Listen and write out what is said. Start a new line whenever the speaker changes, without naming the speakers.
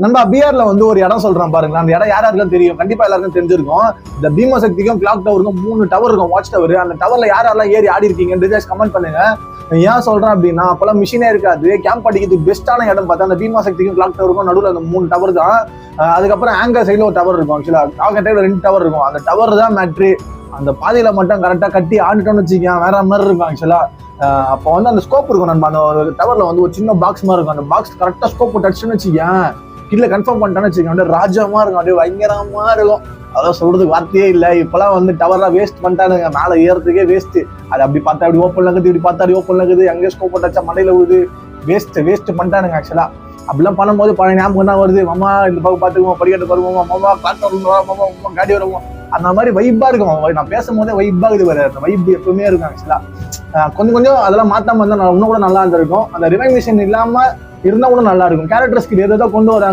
நண்பா பிஆர்ல வந்து ஒரு இடம் சொல்றேன் பாருங்க. அந்த இடம் யாருக்கும் தெரியும், கண்டிப்பா எல்லாருக்கும் தெரிஞ்சிருக்கும். இந்த பீமசக்திக்கும் கிளாக் டவருக்கும் 3 டவர் இருக்கும், வாட்ச் டவர். அந்த டவர்ல யாரெல்லாம் ஏறி ஆடி இருக்கீங்கன்னு கமெண்ட் பண்ணுங்க. ஏன் சொல்றேன் அப்படின்னா, அப்பெல்லாம் மிஷினே இருக்காது. கேம்ப் அடிக்கிறதுக்கு பெஸ்டான இடம் பார்த்தா அந்த பீமசக்திக்கும் கிளாக் டவருக்கும் நடுவில் அந்த 3 டவர் தான். அதுக்கப்புறம் ஆங்கர் சைட்ல ஒரு டவர் இருக்கும். ஆக்சுவலா ஆங்கர் டைப்ல 2 டவர் இருக்கும். அந்த டவர் தான் மேட்ரு. அந்த பாதையில மட்டும் கரெக்டா கட்டி ஆண்டுட்டோம்னு வச்சுக்கேன், வேற மாதிரி இருக்கும் ஆக்சுவலா. அப்போ வந்து அந்த ஸ்கோப் இருக்கும் நம்ம அந்த டவர்ல வந்து ஒரு சின்ன பாக்ஸ் மாதிரி இருக்கும். அந்த பாக்ஸ் கரெக்டா ஸ்கோப் டச்சுன்னு வச்சுக்கேன், இல்ல கன்ஃபார்ம் பண்ணிட்டான்னு வச்சுக்கேன், அப்படியே ராஜமா இருக்கும், அப்படியே பயங்கரமா இருக்கும். அதான் சொல்றதுக்கு வார்த்தையே இல்லை. இப்பெல்லாம் வந்து டவர்லாம் வேஸ்ட் பண்ணிட்டானுங்க, மேலே ஏறதுக்கே வேஸ்ட். அது அப்படி பார்த்தா அப்படி ஓப்பன் இருக்குது, இப்படி பார்த்தா அப்படி ஓப்பன் இருக்குது, அங்கேயே ஸ்கோப் டச்சா மண்டையில விழுது. வேஸ்ட் பண்ணிட்டானுங்க ஆக்சுவலா. அப்படிலாம் பண்ணும்போது பழைய ஞாபகம் தான் வருது. மாமா இந்த பக்கம் பார்த்துக்குவோம், படிக்கட்டு வருவோம், மாமா காட்டு வருவோம், மாமா காடி வருவோம். அந்த மாதிரி வைப்பா இருக்கும். நான் பேசும்போதே வைப்பா இது வேற, அந்த வைப் எப்பவுமே இருக்கும் ஆக்சுவலா. கொஞ்சம் அதெல்லாம் மாத்தாம இருந்தா இன்னும் கூட நல்லா இருந்திருக்கும். அந்த ரிவைண்ட் மிஷின் இல்லாம இருந்தா கூட நல்லா இருக்கும். கேரக்டர்ஸ்க்கு ஏதோ கொண்டு வராங்க.